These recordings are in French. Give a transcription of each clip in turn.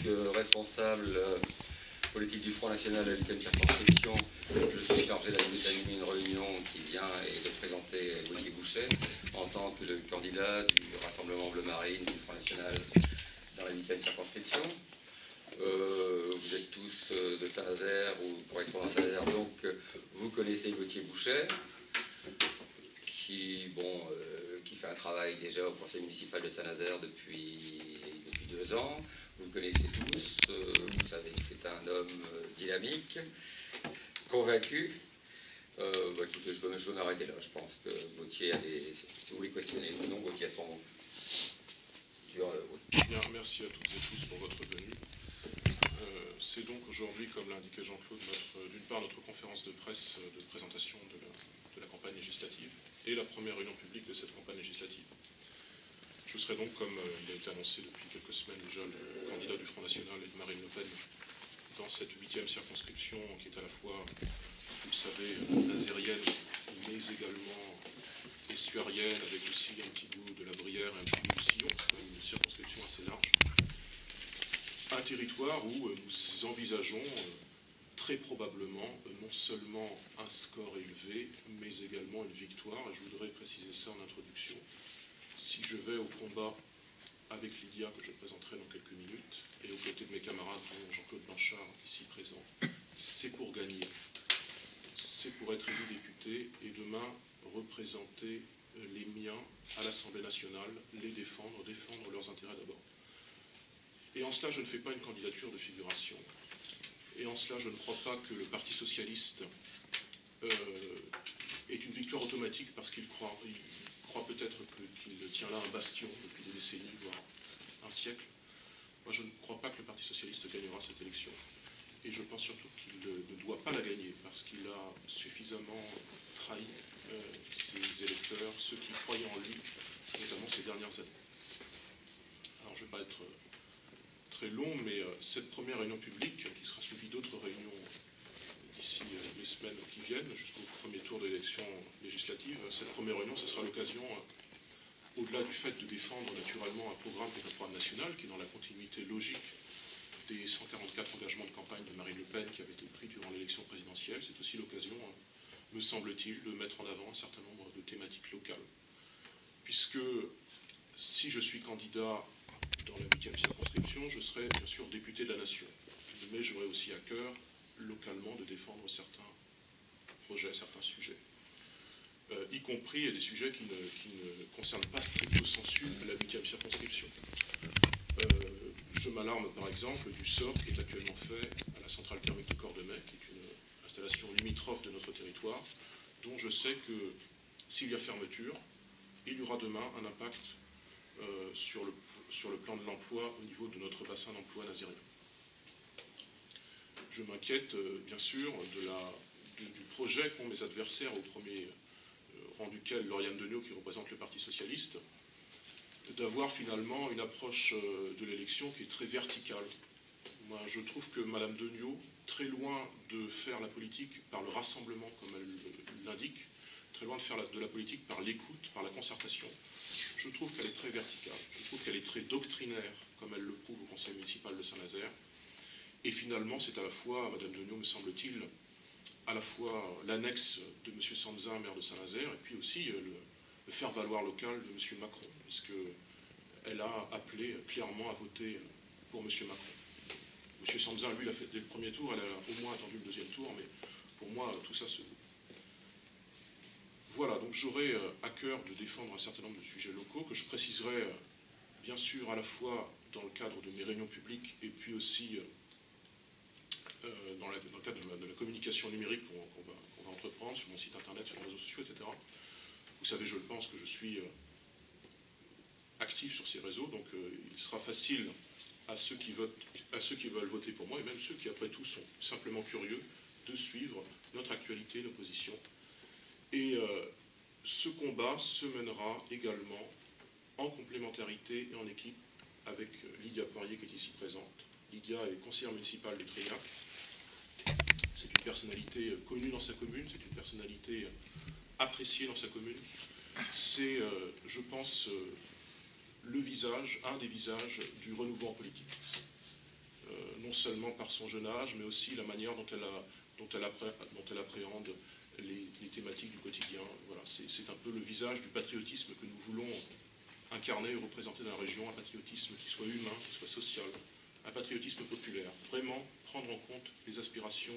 que responsable politique du Front National à la 8e circonscription, je suis chargé d'animer une réunion qui vient et de présenter Gauthier Bouchet en tant que le candidat du Rassemblement Bleu Marine du Front National dans la 8e circonscription. Vous êtes tous de Saint-Nazaire ou correspondants à Saint-Nazaire, donc vous connaissez Gauthier Bouchet, qui fait un travail déjà au conseil municipal de Saint-Nazaire depuis 2 ans. Vous le connaissez tous, vous savez que c'est un homme dynamique, convaincu. Écoutez, je peux m'arrêter là. Je pense que Gauthier a des... Si vous voulez questionner le nom, Gauthier a son nom. Bien, merci à toutes et tous pour votre venue. C'est donc aujourd'hui, comme l'indiquait Jean-Claude, d'une part notre conférence de presse de présentation de la campagne législative et la première réunion publique de cette campagne législative. Je serai donc, comme il a été annoncé depuis quelques semaines déjà, le candidat du Front National et de Marine Le Pen dans cette 8e circonscription qui est à la fois, vous le savez, nazérienne, mais également estuarienne, avec aussi un petit bout de la Brière et un petit bout du Sillon, une circonscription assez large. Un territoire où nous envisageons très probablement non seulement un score élevé, mais également une victoire, et je voudrais préciser ça en introduction. Si je vais au combat avec Lydia, que je présenterai dans quelques minutes, et aux côtés de mes camarades, dont Jean-Claude Blanchard, ici présent, c'est pour gagner. C'est pour être élu député et demain représenter les miens à l'Assemblée nationale, les défendre leurs intérêts d'abord. Et en cela, je ne fais pas une candidature de figuration. Et en cela, je ne crois pas que le Parti socialiste ait une victoire automatique parce qu'il croit peut-être qu'il tient là un bastion depuis des décennies, voire un siècle. Moi, je ne crois pas que le Parti socialiste gagnera cette élection. Et je pense surtout qu'il ne doit pas la gagner parce qu'il a suffisamment trahi ses électeurs, ceux qui croyaient en lui, notamment ces dernières années. Alors, je ne vais pas être très long, mais cette première réunion publique, qui sera suivie d'autres réunions d'ici les semaines qui viennent, jusqu'au premier tour de l'élection législative, cette première réunion, ce sera l'occasion, au-delà du fait de défendre naturellement un programme qui est un programme national, qui est dans la continuité logique des 144 engagements de campagne de Marine Le Pen qui avaient été pris durant l'élection présidentielle, c'est aussi l'occasion, me semble-t-il, de mettre en avant un certain nombre de thématiques locales. Puisque si je suis candidat dans la 8e circonscription, je serai bien sûr député de la nation, mais j'aurai aussi à cœur localement de défendre certains projets, certains sujets, y compris des sujets qui ne concernent pas stricto sensu la 8e circonscription. Je m'alarme par exemple du sort qui est actuellement fait à la centrale thermique de Cordemais, qui est une installation limitrophe de notre territoire, dont je sais que s'il y a fermeture, il y aura demain un impact sur le plan de l'emploi au niveau de notre bassin d'emploi nazérien. Je m'inquiète bien sûr du projet qu'ont mes adversaires, au premier rang duquel Lauriane Deniau, qui représente le Parti socialiste, d'avoir finalement une approche de l'élection qui est très verticale. Moi, je trouve que Mme Deniau, très loin de faire la politique par le rassemblement, comme elle l'indique, très loin de faire de la politique par l'écoute, par la concertation, je trouve qu'elle est très verticale. Je trouve qu'elle est très doctrinaire, comme elle le prouve au conseil municipal de Saint-Nazaire. Et finalement, c'est à la fois, Mme Deniau, me semble-t-il, à la fois l'annexe de M. Sanzin, maire de Saint-Nazaire, et puis aussi le faire-valoir local de M. Macron, puisqu'elle a appelé clairement à voter pour M. Macron. M. Sanzin, lui, l'a fait dès le premier tour, elle a au moins attendu le deuxième tour, mais pour moi, tout ça se... Voilà, donc j'aurai à cœur de défendre un certain nombre de sujets locaux que je préciserai bien sûr à la fois dans le cadre de mes réunions publiques et puis aussi dans le cadre de la communication numérique qu'on va entreprendre sur mon site internet, sur les réseaux sociaux, etc. Vous savez, je le pense, que je suis actif sur ces réseaux, donc il sera facile à ceux qui veulent voter pour moi, et même ceux qui, après tout, sont simplement curieux, de suivre notre actualité, nos positions. Et ce combat se mènera également en complémentarité et en équipe avec Lydia Poirier qui est ici présente. Lydia est conseillère municipale de Trignac. C'est une personnalité connue dans sa commune, c'est une personnalité appréciée dans sa commune. C'est, je pense, le visage, un des visages du renouveau en politique. non seulement par son jeune âge, mais aussi la manière dont elle appréhende les thématiques du quotidien. Voilà, c'est un peu le visage du patriotisme que nous voulons incarner et représenter dans la région, un patriotisme qui soit humain, qui soit social, un patriotisme populaire. Vraiment prendre en compte les aspirations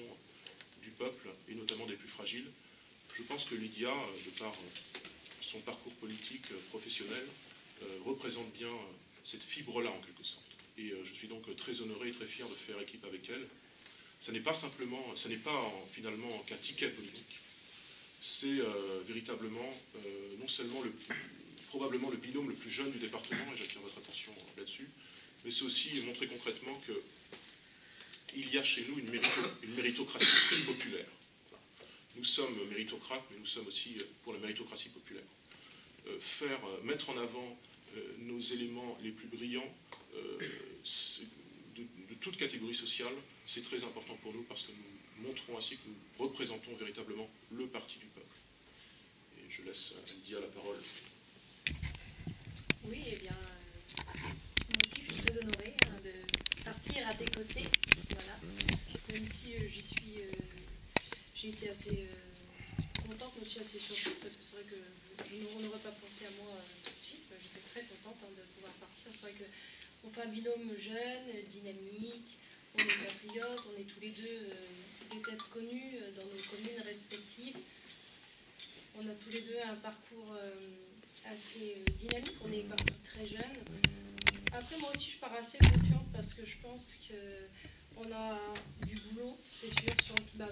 du peuple, et notamment des plus fragiles. Je pense que Lydia, de par son parcours politique professionnel, représente bien cette fibre-là, en quelque sorte. Et je suis donc très honoré et très fier de faire équipe avec elle. Ce n'est pas simplement, ce n'est pas finalement qu'un ticket politique. C'est véritablement non seulement probablement le binôme le plus jeune du département, et j'attire votre attention là-dessus, mais c'est aussi montrer concrètement qu'il y a chez nous une méritocratie populaire. Voilà. Nous sommes méritocrates, mais nous sommes aussi pour la méritocratie populaire. Mettre en avant nos éléments les plus brillants de toute catégorie sociale, c'est très important pour nous parce que nous montrons ainsi que nous représentons véritablement le parti du peuple. Et je laisse à Lydia la parole. Oui, eh bien, moi aussi je suis très honorée de partir à tes côtés, voilà. Même si j'ai été assez contente, mais aussi assez surprise, parce que c'est vrai que on n'aurait pas pensé à moi tout de suite. J'étais très contente de pouvoir partir. C'est vrai qu'on fait un binôme jeune, dynamique, on est patriotes, on est tous les deux peut-être connus dans nos communes respectives. On a tous les deux un parcours assez dynamique, on est partis très jeunes. Après, moi aussi, je pars assez confiante parce que je pense qu'on a du boulot, c'est sûr,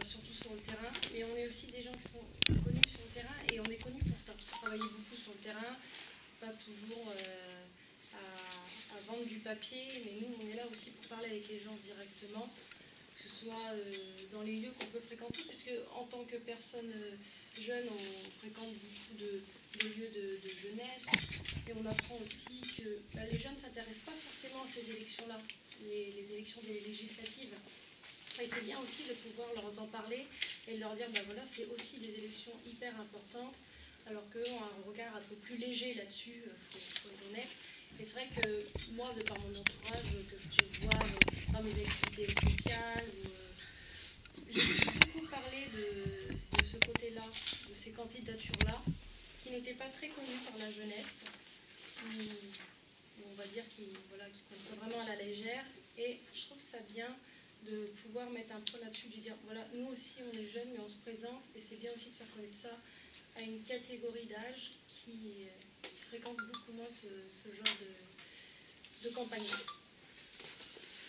surtout sur le terrain. Mais on est aussi des gens qui sont connus sur le terrain et on est connus pour ça. Travailler beaucoup sur le terrain, pas toujours à vendre du papier, mais nous, on est là aussi pour parler avec les gens directement, que ce soit dans les lieux qu'on peut fréquenter, parce qu'en tant que personne jeune, on fréquente beaucoup de lieux de jeunesse, et on apprend aussi que les jeunes ne s'intéressent pas forcément à ces élections-là, les élections des législatives. Et c'est bien aussi de pouvoir leur en parler et de leur dire, voilà, c'est aussi des élections hyper importantes, alors qu'eux ont un regard un peu plus léger là-dessus, faut être honnête. Et c'est vrai que moi, de par mon entourage, que je vois dans mes activités sociales, j'ai beaucoup parlé de ce côté-là, de ces candidatures-là, qui n'étaient pas très connues par la jeunesse, on va dire qui prennent ça vraiment à la légère. Et je trouve ça bien de pouvoir mettre un point là-dessus, de dire, voilà, nous aussi on est jeunes, mais on se présente, et c'est bien aussi de faire connaître ça à une catégorie d'âge qui fréquente beaucoup moins ce genre de campagne.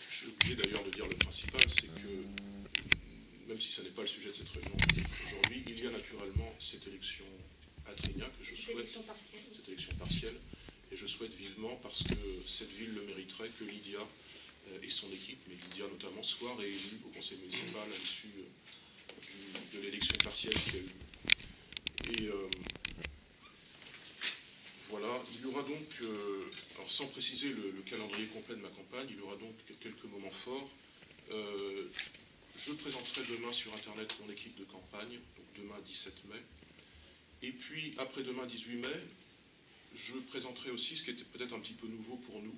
Je suis obligé d'ailleurs de dire le principal, c'est que, même si ce n'est pas le sujet de cette réunion aujourd'hui, il y a naturellement cette élection à Trignac que je souhaite, cette élection partielle, et je souhaite vivement, parce que cette ville le mériterait, que Lydia et son équipe, mais Lydia notamment, soit réélue au conseil municipal à l'issue de l'élection partielle qu'il y a eu. Et voilà, il y aura donc, alors sans préciser le calendrier complet de ma campagne, il y aura donc quelques moments forts. Je présenterai demain sur Internet mon équipe de campagne, donc demain 17 mai. Et puis, après-demain 18 mai, je présenterai aussi, ce qui était peut-être un petit peu nouveau pour nous,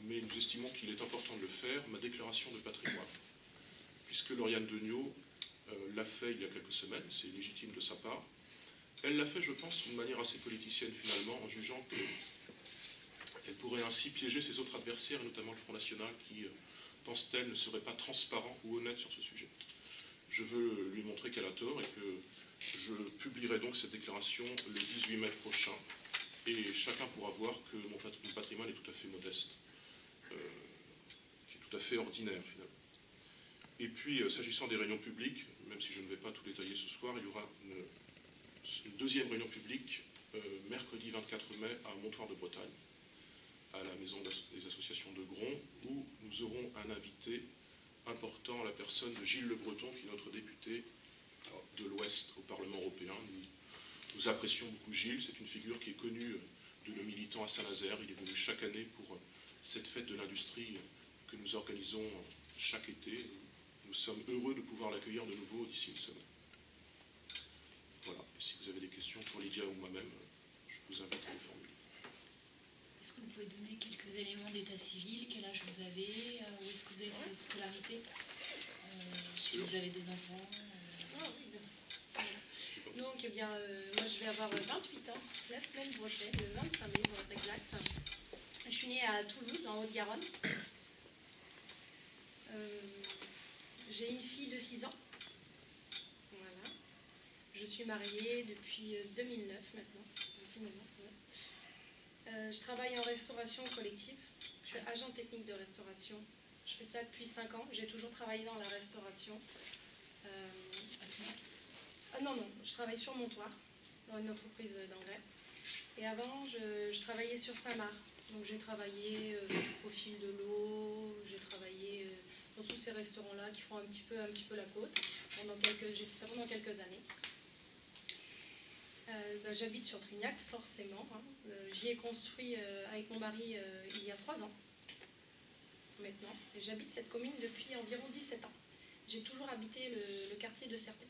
mais nous estimons qu'il est important de le faire, ma déclaration de patrimoine. Puisque Lauriane Degnaud l'a fait il y a quelques semaines, c'est légitime de sa part. Elle l'a fait, je pense, d'une manière assez politicienne finalement, en jugeant qu'elle pourrait ainsi piéger ses autres adversaires, et notamment le Front National, qui, pense-t-elle, ne serait pas transparent ou honnête sur ce sujet. Je veux lui montrer qu'elle a tort et que je publierai donc cette déclaration le 18 mai prochain. Et chacun pourra voir que mon patrimoine est tout à fait modeste, qui est tout à fait ordinaire finalement. Et puis, s'agissant des réunions publiques, même si je ne vais pas tout détailler ce soir, il y aura une deuxième réunion publique mercredi 24 mai à Montoire de Bretagne, à la maison des associations de Gron, où nous aurons un invité important, la personne de Gilles Le Breton, qui est notre député de l'Ouest au Parlement européen. Nous apprécions beaucoup Gilles, c'est une figure qui est connue de nos militants à Saint-Nazaire. Il est venu chaque année pour cette fête de l'industrie que nous organisons chaque été. Nous sommes heureux de pouvoir l'accueillir de nouveau d'ici une semaine. Voilà, et si vous avez des questions pour Lydia ou moi-même, je vous invite à les formuler. Est-ce que vous pouvez donner quelques éléments d'état civil? Quel âge vous avez? Où est-ce que vous avez fait votre scolarité? Si vous avez des enfants? Ah oui, bien. Voilà. Donc, eh bien, moi, je vais avoir 28 ans la semaine prochaine, le 25 mai pour être exact. Je suis née à Toulouse, en Haute-Garonne. J'ai une fille de 6 ans. Voilà. Je suis mariée depuis 2009 maintenant. Un petit moment, ouais. Je travaille en restauration collective. Je suis agent technique de restauration. Je fais ça depuis 5 ans. J'ai toujours travaillé dans la restauration. Non, je travaille sur Montoire, dans une entreprise d'engrais. Et avant, je travaillais sur Saint-Marc. Donc j'ai travaillé au fil de l'eau, j'ai travaillé dans tous ces restaurants-là qui font un petit peu la côte. J'ai fait ça pendant quelques années. J'habite sur Trignac, forcément. Hein. J'y ai construit avec mon mari il y a 3 ans, maintenant. Et j'habite cette commune depuis environ 17 ans. J'ai toujours habité le quartier de Certé.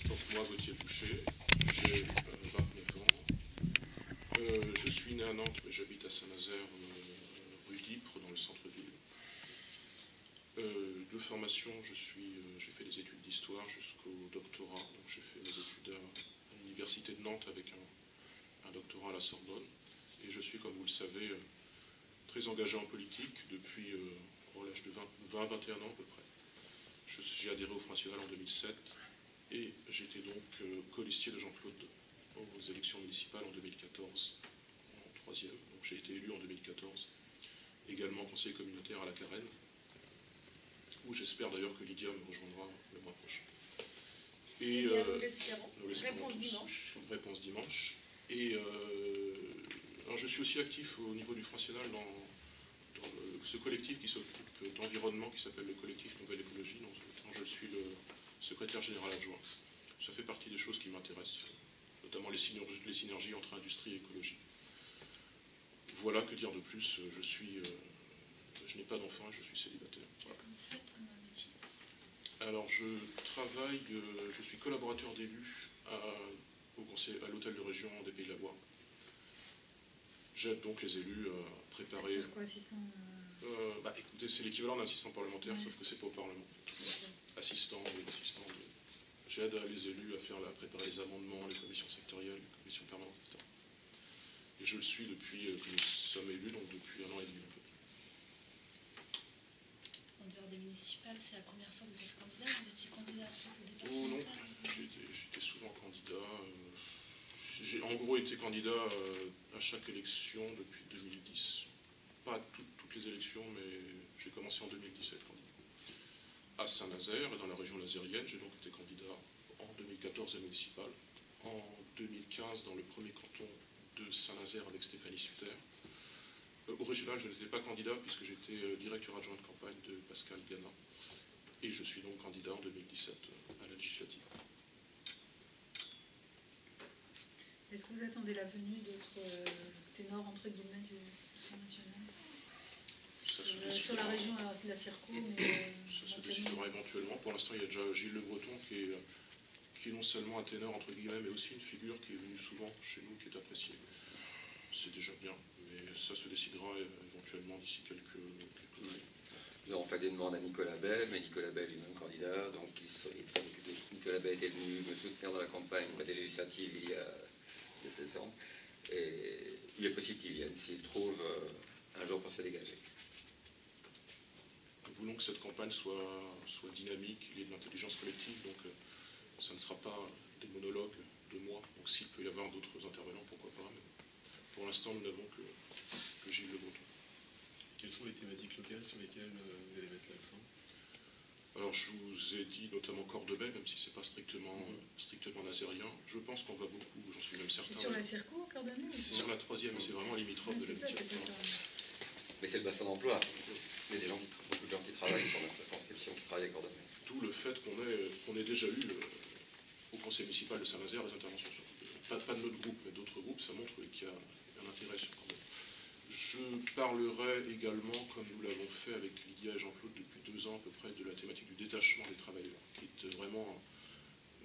Donc moi, Gauthier Boucher, j'ai 29 ans. Je suis né à Nantes, mais j'habite à Saint-Nazaire, rue d'Ypres, dans le centre-ville. De formation, j'ai fait des études d'histoire jusqu'au doctorat. Donc j'ai fait mes études à l'université de Nantes avec un doctorat à la Sorbonne. Et je suis, comme vous le savez, très engagé en politique depuis l'âge de 20-21 ans à peu près. J'ai adhéré au Front National en 2007 et j'étais donc colistier de Jean-Claude aux élections municipales en 2014, en 3e. Donc j'ai été élu en 2014, également conseiller communautaire à la Carène, où j'espère d'ailleurs que Lydia me rejoindra le mois prochain. Et nous l'espérons. Réponse dimanche. Réponse dimanche. Et alors je suis aussi actif au niveau du Front National dans ce collectif qui s'occupe d'environnement, qui s'appelle le collectif Nouvelle Écologie, dont je suis le secrétaire général adjoint. Ça fait partie des choses qui m'intéressent, notamment les synergies entre industrie et écologie. Voilà, que dire de plus, je n'ai pas d'enfant, je suis célibataire. Qu'est-ce que vous faites comme métier? Alors je suis collaborateur d'élu à l'hôtel de région des Pays de la Loire. J'aide donc les élus à préparer... C'est quoi, assistant écoutez, c'est l'équivalent d'un assistant parlementaire, ouais. sauf que c'est pas au Parlement. Assistant. J'aide les élus à préparer les amendements, les commissions sectorielles, les commissions permanentes, etc. Et je le suis depuis que nous sommes élus, donc depuis 1 an et demi. En dehors des municipales, c'est la première fois que vous êtes candidat? Vous étiez candidat peut-être au départ? Oh non, j'étais souvent candidat. J'ai en gros été candidat à chaque élection depuis 2010. Pas toutes les élections, mais j'ai commencé en 2017 candidat. À Saint-Nazaire et dans la région nazérienne, j'ai donc été candidat en 2014 à municipal, en 2015 dans le premier canton de Saint-Nazaire avec Stéphanie Sutter. Au régional, je n'étais pas candidat puisque j'étais directeur adjoint de campagne de Pascal Gana. Et je suis donc candidat en 2017 à la législative. Est-ce que vous attendez la venue d'autres ténors, entre guillemets, du Front National sur la région, alors c'est la Circo, mais... Ça se décidera éventuellement. Pour l'instant, il y a déjà Gilles Le Breton qui est non seulement un ténor, entre guillemets, mais aussi une figure qui est venue souvent chez nous, qui est appréciée. C'est déjà bien, mais ça se décidera éventuellement d'ici quelques années. Nous avons fait des demandes à Nicolas Bay, mais Nicolas Bay est lui-même candidat, donc Nicolas Bay était venu me soutenir dans la campagne des législatives il y a 16 ans, et il est possible qu'il vienne s'il trouve un jour pour se dégager. Nous voulons que cette campagne soit dynamique, qu'il y ait de l'intelligence collective, donc ça ne sera pas des monologues de moi, donc s'il peut y avoir d'autres intervenants, pourquoi pas, mais pour l'instant nous n'avons que Gilles Le Breton. Quelles sont les thématiques locales sur lesquelles vous allez mettre l'accent? Alors je vous ai dit notamment Cordemais, même si ce n'est pas strictement nazérien. Je pense qu'on va beaucoup, j'en suis même certain. C'est sur la Circo, Cordemais? C'est sur la 3e, c'est vraiment limitrophe de la Mais c'est le bassin d'emploi. Il y a des gens beaucoup de gens qui travaillent sur notre circonscription, qui travaillent à Cordemais. D'où le fait qu'on ait déjà eu au conseil municipal de Saint-Nazaire des interventions pas de notre groupe, mais d'autres groupes, ça montre qu'il y a un intérêt sur Cordemais. Je parlerai également, comme nous l'avons fait avec Lydia et Jean-Claude depuis 2 ans à peu près, de la thématique du détachement des travailleurs, qui est vraiment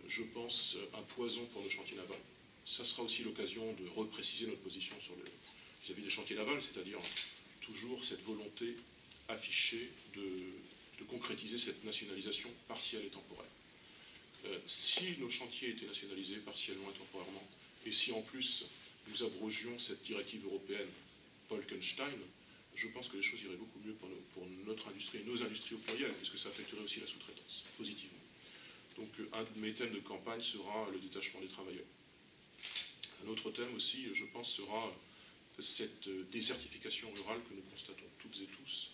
je pense, un poison pour nos chantiers navals. Ça sera aussi l'occasion de repréciser notre position vis-à-vis des chantiers navals, c'est-à-dire toujours cette volonté affichée de concrétiser cette nationalisation partielle et temporaire. Si nos chantiers étaient nationalisés partiellement et temporairement, et si en plus nous abrogions cette directive européenne Bolkestein, je pense que les choses iraient beaucoup mieux pour notre industrie et nos industries au pluriel, puisque ça affecterait aussi la sous-traitance, positivement. Donc un de mes thèmes de campagne sera le détachement des travailleurs. Un autre thème aussi, je pense, sera cette désertification rurale que nous constatons toutes et tous,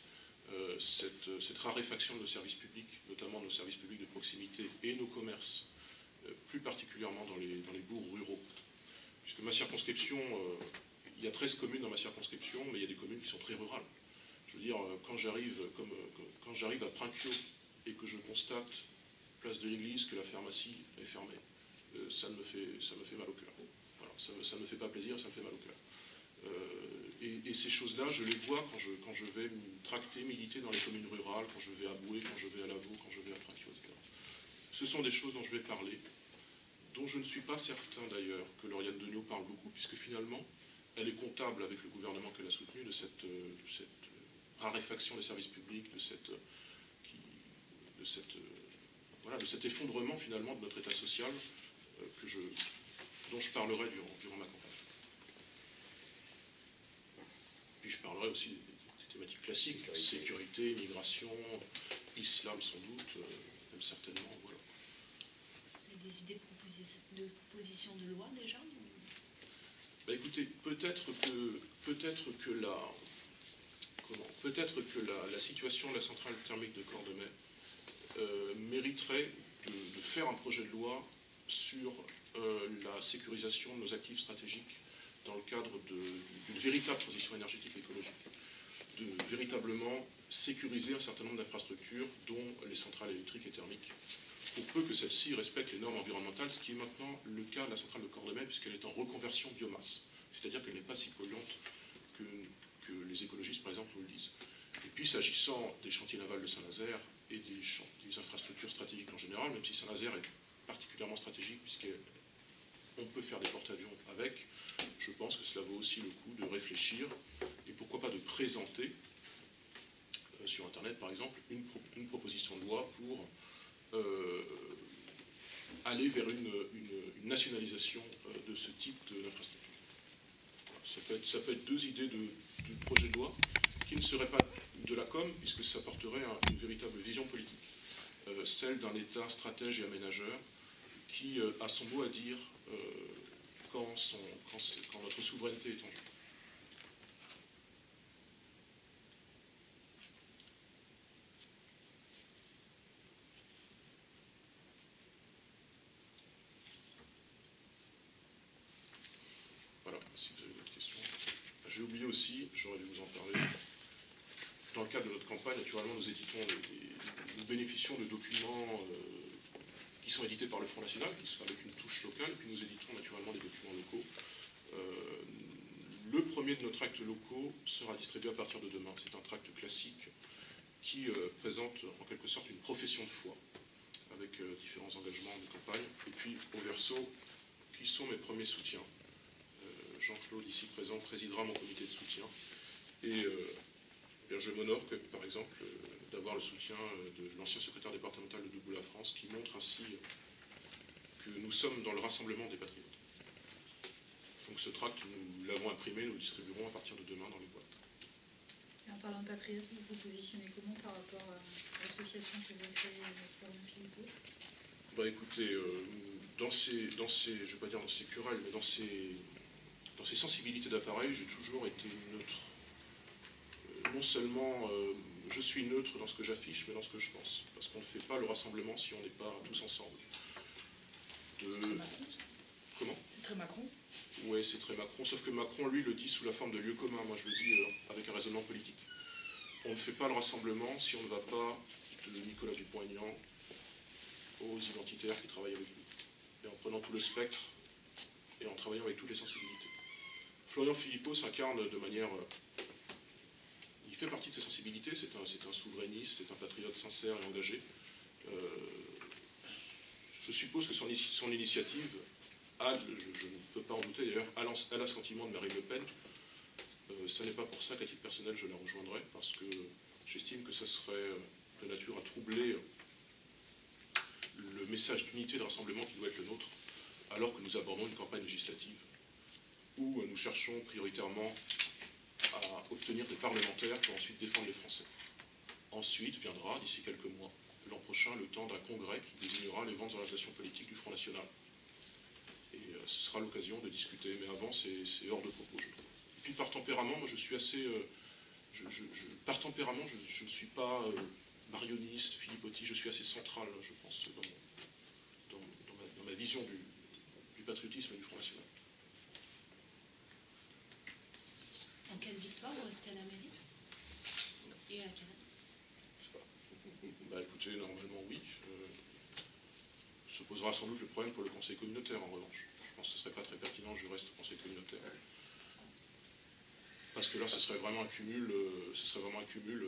cette raréfaction de nos services publics, notamment nos services publics de proximité et nos commerces, plus particulièrement dans les bourgs ruraux. Puisque ma circonscription, il y a 13 communes dans ma circonscription, mais il y a des communes qui sont très rurales. Je veux dire, quand j'arrive à Princiot et que je constate, place de l'église, que la pharmacie est fermée, ça me fait mal au cœur. Voilà, ça ne me fait pas plaisir, ça me fait mal au cœur. Et ces choses-là, je les vois quand je vais tracter, militer dans les communes rurales, quand je vais à Boué, quand je vais à Lavaux, quand je vais à Princiot, etc. Ce sont des choses dont je vais parler, dont je ne suis pas certain d'ailleurs que Lauriane Denot parle beaucoup, puisque finalement, elle est comptable avec le gouvernement qu'elle a soutenu de cette raréfaction des services publics, de cet effondrement finalement de notre état social dont je parlerai durant ma campagne. Puis je parlerai aussi des thématiques classiques, sécurité, immigration, islam sans doute, même certainement, voilà. Vous avez des idées de propositions de loi déjà? Bah écoutez, peut-être que la situation de la centrale thermique de Cordemais mériterait de faire un projet de loi sur la sécurisation de nos actifs stratégiques dans le cadre d'une véritable transition énergétique et écologique, de véritablement sécuriser un certain nombre d'infrastructures, dont les centrales électriques et thermiques, pour peu que celles-ci respectent les normes environnementales, ce qui est maintenant le cas de la centrale de Cordemais, puisqu'elle est en reconversion biomasse. C'est-à-dire qu'elle n'est pas si polluante que les écologistes, par exemple, nous le disent. Et puis, s'agissant des chantiers navals de Saint-Nazaire et des infrastructures stratégiques en général, même si Saint-Nazaire est particulièrement stratégique, puisqu'on peut faire des porte-avions avec, je pense que cela vaut aussi le coup de réfléchir, et pourquoi pas de présenter, sur Internet par exemple, une proposition de loi pour aller vers une nationalisation de ce type d'infrastructure. Ça peut être deux idées de projet de loi qui ne seraient pas de la com, puisque ça porterait une véritable vision politique, celle d'un État stratège et aménageur qui a son mot à dire quand notre souveraineté est en jeu. Voilà, si vous avez d'autres questions. J'ai oublié aussi, j'aurais dû vous en parler, dans le cadre de notre campagne, naturellement, nous bénéficions de documents qui sont édités par le Front National, qui sont avec une touche locale, et puis nous éditons naturellement des documents locaux. Le premier de nos tracts locaux sera distribué à partir de demain. C'est un tract classique qui présente en quelque sorte une profession de foi, avec différents engagements de campagne, et puis au verso, qui sont mes premiers soutiens. Jean-Claude, ici présent, présidera mon comité de soutien, et je m'honore, par exemple, d'avoir le soutien de l'ancien secrétaire départemental de Debout la France, qui montre ainsi que nous sommes dans le rassemblement des patriotes. Donc ce tract, nous l'avons imprimé, nous le distribuerons à partir de demain dans les boîtes. Et en parlant de patriote, vous vous positionnez comment par rapport à l'association que vous avez créée avec Florian Philippot? Bah écoutez, dans ces, je ne vais pas dire dans ces querelles, mais dans ces sensibilités d'appareil, j'ai toujours été neutre. Non seulement je suis neutre dans ce que j'affiche, mais dans ce que je pense. Parce qu'on ne fait pas le rassemblement si on n'est pas tous ensemble. C'est très Macron, ça. Comment? C'est très Macron. Oui, c'est très Macron, sauf que Macron, lui, le dit sous la forme de lieu commun. Moi, je le dis avec un raisonnement politique. On ne fait pas le rassemblement si on ne va pas de Nicolas Dupont-Aignan aux identitaires qui travaillent avec nous. Et en prenant tout le spectre et en travaillant avec toutes les sensibilités. Florian Philippot s'incarne de manière... il fait partie de ces sensibilités, c'est un souverainiste, c'est un patriote sincère et engagé. Je suppose que son initiative a, je ne peux pas en douter d'ailleurs, a l'assentiment de Marine Le Pen. Ce n'est pas pour ça qu'à titre personnel je la rejoindrai, parce que j'estime que ça serait de nature à troubler le message d'unité et de rassemblement qui doit être le nôtre, alors que nous abordons une campagne législative où nous cherchons prioritairement à obtenir des parlementaires pour ensuite défendre les Français. Ensuite viendra, d'ici quelques mois, l'an prochain, le temps d'un congrès qui désignera les grandes orientations politiques du Front National. Et ce sera l'occasion de discuter, mais avant c'est hors de propos, je trouve. Et puis par tempérament, moi je suis assez... par tempérament, je ne suis pas marionniste, philippotis, je suis assez central, je pense, dans ma vision du patriotisme et du Front National. En cas de victoire, vous restez à la mairie et à la Carène? Je sais pas. Bah écoutez, normalement oui. Se posera sans doute le problème pour le conseil communautaire en revanche. Je pense que ce ne serait pas très pertinent que je reste au conseil communautaire. Parce que là, ce serait vraiment un cumul,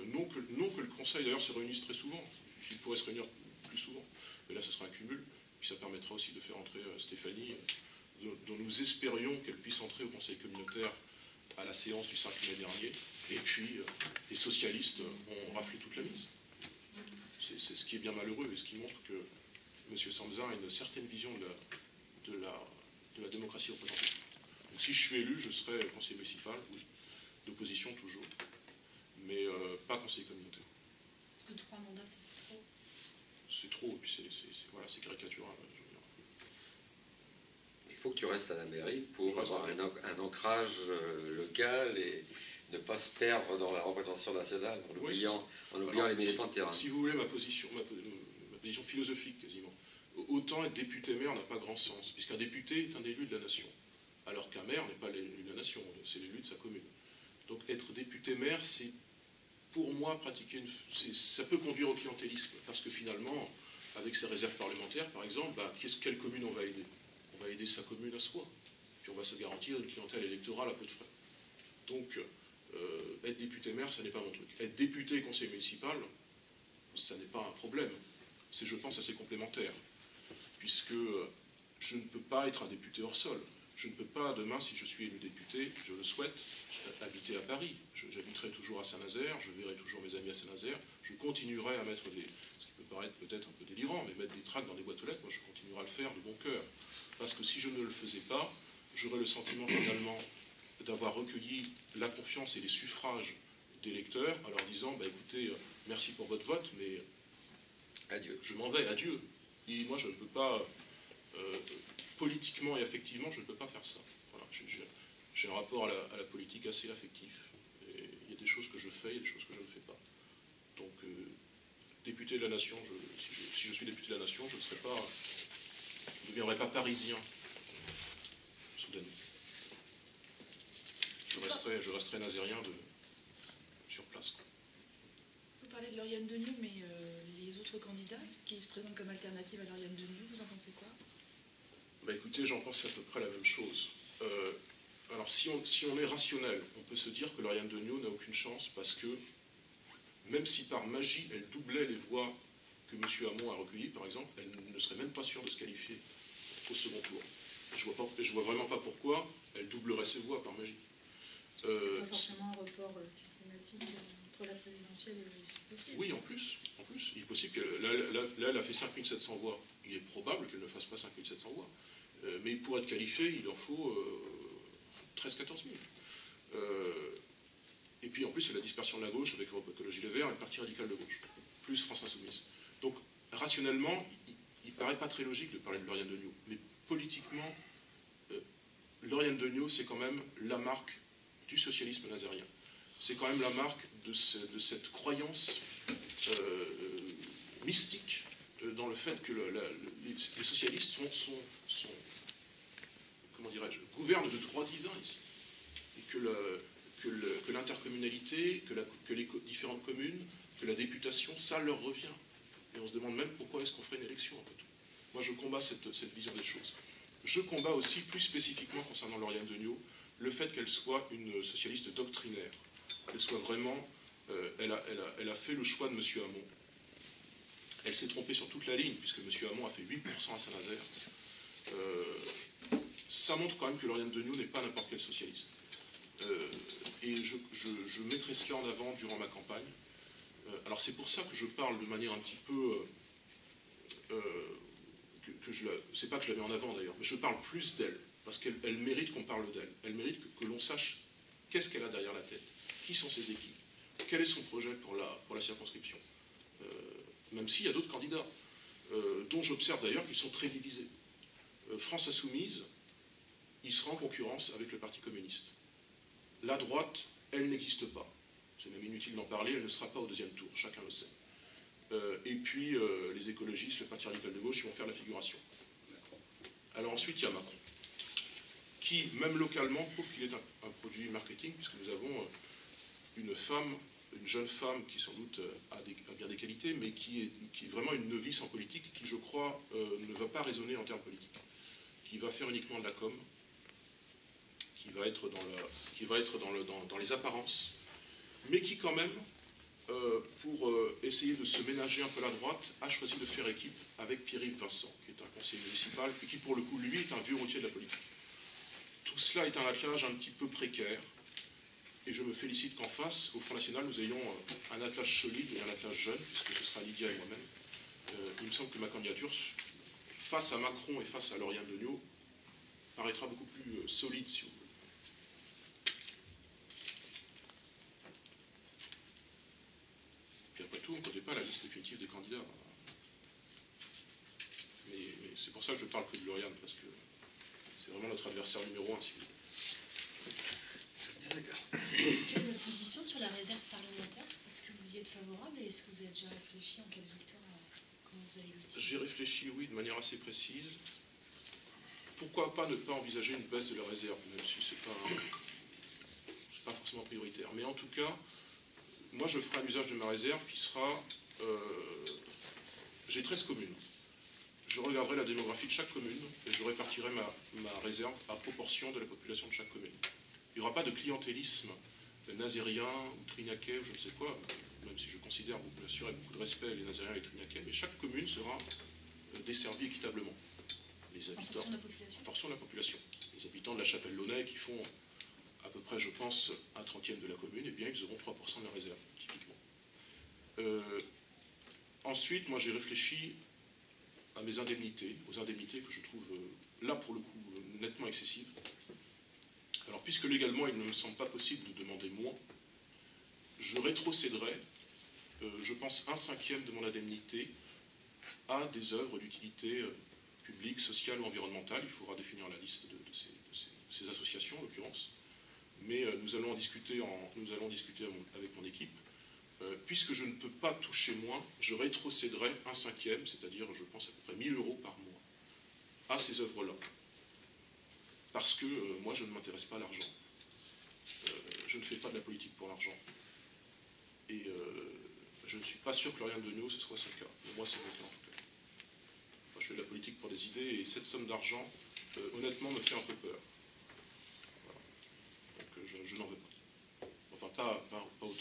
non que le conseil d'ailleurs se réunisse très souvent, il pourrait se réunir plus souvent, mais là ce serait un cumul, puis ça permettra aussi de faire entrer Stéphanie, dont nous espérions qu'elle puisse entrer au conseil communautaire à la séance du 5 mai dernier, et puis les socialistes ont raflé toute la mise. C'est ce qui est bien malheureux, et ce qui montre que M. Sanzin a une certaine vision de la démocratie représentative. Donc si je suis élu, je serai conseiller municipal, oui. D'opposition toujours, mais pas conseiller communautaire. Est-ce que 3 mandats, c'est trop? C'est trop, et puis c'est caricatural. Il faut que tu restes à la mairie pour avoir un ancrage local et ne pas se perdre dans la représentation nationale en oubliant les militants de terrain. Si vous voulez ma position philosophique quasiment, autant être député-maire n'a pas grand sens, puisqu'un député est un élu de la nation, alors qu'un maire n'est pas l'élu de la nation, c'est l'élu de sa commune. Donc être député-maire, c'est pour moi pratiquer ça peut conduire au clientélisme, parce que finalement, avec ses réserves parlementaires, par exemple, quelle commune on va aider? On va aider sa commune à soi, puis on va se garantir une clientèle électorale à peu de frais. Donc, être député-maire, ça n'est pas mon truc. Être député et conseiller municipal, ça n'est pas un problème. C'est, je pense, assez complémentaire, puisque je ne peux pas être un député hors sol. Je ne peux pas, demain, si je suis élu député, je le souhaite, habiter à Paris. J'habiterai toujours à Saint-Nazaire, je verrai toujours mes amis à Saint-Nazaire, je continuerai à mettre ce qui peut paraître peut-être un peu délirant, mais mettre des tracts dans des boîtes aux lettres, moi je continuerai à le faire de bon cœur. Parce que si je ne le faisais pas, j'aurais le sentiment finalement d'avoir recueilli la confiance et les suffrages des électeurs en leur disant, écoutez, merci pour votre vote, mais adieu. Je m'en vais, adieu. Et moi je ne peux pas, politiquement et affectivement, je ne peux pas faire ça. Voilà, j'ai un rapport à la politique assez affectif. Et il y a des choses que je fais, il y a des choses que je ne fais pas. Donc, député de la nation, si je suis député de la nation, je ne deviendrai pas parisien, soudainement. Je resterai nazérien sur place. Vous parlez de Lauriane Deniau, mais les autres candidats qui se présentent comme alternative à Lauriane Deniau, vous en pensez quoi? Écoutez, j'en pense à peu près la même chose. Alors, si on est rationnel, on peut se dire que Lauriane Deniau n'a aucune chance parce que, même si par magie, elle doublait les voix que M. Hamon a recueillies, par exemple, elle ne serait même pas sûre de se qualifier au second tour. Je vois vraiment pas pourquoi elle doublerait ses voix par magie. Pas forcément un report systématique entre la présidentielle et les législatives. Oui, en plus. Il est possible que... Là, elle a fait 5700 voix. Il est probable qu'elle ne fasse pas 5700 voix. Mais pour être qualifié, il leur faut 13-14 000. Et puis en plus, c'est la dispersion de la gauche avec Europe Écologie Les Verts et le Parti radical de gauche, plus France Insoumise. Donc, rationnellement, il ne paraît pas très logique de parler de Lauriane Deniau. Mais politiquement, Lauriane Deniau, c'est quand même la marque du socialisme nazérien. C'est quand même la marque de cette croyance mystique dans le fait que les socialistes sont comment dirais-je, gouvernent de droit divin ici. Et que l'intercommunalité, que les différentes communes, que la députation, ça leur revient. Et on se demande même pourquoi est-ce qu'on ferait une élection après tout. Moi je combats cette vision des choses. Je combats aussi, plus spécifiquement concernant Lauriane Deniau, le fait qu'elle soit une socialiste doctrinaire. Qu'elle soit vraiment... elle a fait le choix de M. Hamon. Elle s'est trompée sur toute la ligne, puisque M. Hamon a fait 8% à Saint-Nazaire. Ça montre quand même que Lauriane Degnaud n'est pas n'importe quel socialiste. Et je mettrai cela en avant durant ma campagne. Alors c'est pour ça que je parle de manière un petit peu... c'est pas que je la mets en avant d'ailleurs, mais je parle plus d'elle, parce qu'elle mérite qu'on parle d'elle. Elle mérite que l'on sache qu'est-ce qu'elle a derrière la tête, qui sont ses équipes, quel est son projet pour la circonscription. Même s'il y a d'autres candidats, dont j'observe d'ailleurs qu'ils sont très divisés. France Insoumise, il sera en concurrence avec le Parti communiste. La droite, elle n'existe pas. C'est même inutile d'en parler, elle ne sera pas au deuxième tour, chacun le sait. Et puis, les écologistes, le Parti radical de gauche, ils vont faire la figuration. Alors ensuite, il y a Macron, qui, même localement, prouve qu'il est un produit marketing, puisque nous avons une jeune femme qui sans doute a bien des qualités, mais qui est vraiment une novice en politique, qui, je crois, ne va pas raisonner en termes politiques, qui va faire uniquement de la com, qui va être dans les apparences, mais qui quand même, pour essayer de se ménager un peu la droite, a choisi de faire équipe avec Pierre-Yves Vincent, qui est un conseiller municipal, et qui pour le coup, lui, est un vieux routier de la politique. Tout cela est un attelage un petit peu précaire, et je me félicite qu'en face, au Front National, nous ayons un attelage solide et un attelage jeune, puisque ce sera Lydia et moi-même. Il me semble que ma candidature, face à Macron et face à Lauriane Degnaud, paraîtra beaucoup plus solide, si vous voulez. Puis après tout, on ne connaît pas la liste définitive des candidats. Mais c'est pour ça que je parle que de Lauriane, parce que c'est vraiment notre adversaire numéro 1, si vous voulez. Quelle est votre position sur la réserve parlementaire? Est-ce que vous y êtes favorable et est-ce que vous avez déjà réfléchi en cas de victoire à comment vous allez l'utiliser? J'ai réfléchi, oui, de manière assez précise. Pourquoi pas ne pas envisager une baisse de la réserve, même si ce n'est pas forcément prioritaire. Mais en tout cas, moi je ferai un usage de ma réserve qui sera... j'ai 13 communes. Je regarderai la démographie de chaque commune et je répartirai ma réserve à proportion de la population de chaque commune. Il n'y aura pas de clientélisme nazérien ou trinaquais ou je ne sais quoi, même si je considère, bien sûr, avec beaucoup de respect les nazériens et les trinaquais, mais chaque commune sera desservie équitablement. Les habitants, en fonction de la population. Les habitants de la Chapelle-Launay qui font à peu près, je pense, un 30e de la commune, eh bien ils auront 3% de la réserve, typiquement. Ensuite, moi j'ai réfléchi à mes indemnités, aux indemnités que je trouve, là pour le coup, nettement excessives. Alors, puisque légalement, il ne me semble pas possible de demander moins, je rétrocéderai, je pense, 1/5 de mon indemnité à des œuvres d'utilité publique, sociale ou environnementale. Il faudra définir la liste de ces associations, en l'occurrence. Mais nous allons discuter avec mon équipe. Puisque je ne peux pas toucher moins, je rétrocéderai 1/5, c'est-à-dire, je pense, à peu près 1 000 € par mois, à ces œuvres-là. Parce que moi, je ne m'intéresse pas à l'argent. Je ne fais pas de la politique pour l'argent. Et je ne suis pas sûr que Lauriane Degnaud, ce soit son cas. Mais moi, c'est mon cas, en tout cas. Moi, je fais de la politique pour des idées, et cette somme d'argent, honnêtement, me fait un peu peur. Voilà. Donc, je n'en veux pas. Enfin, pas autant.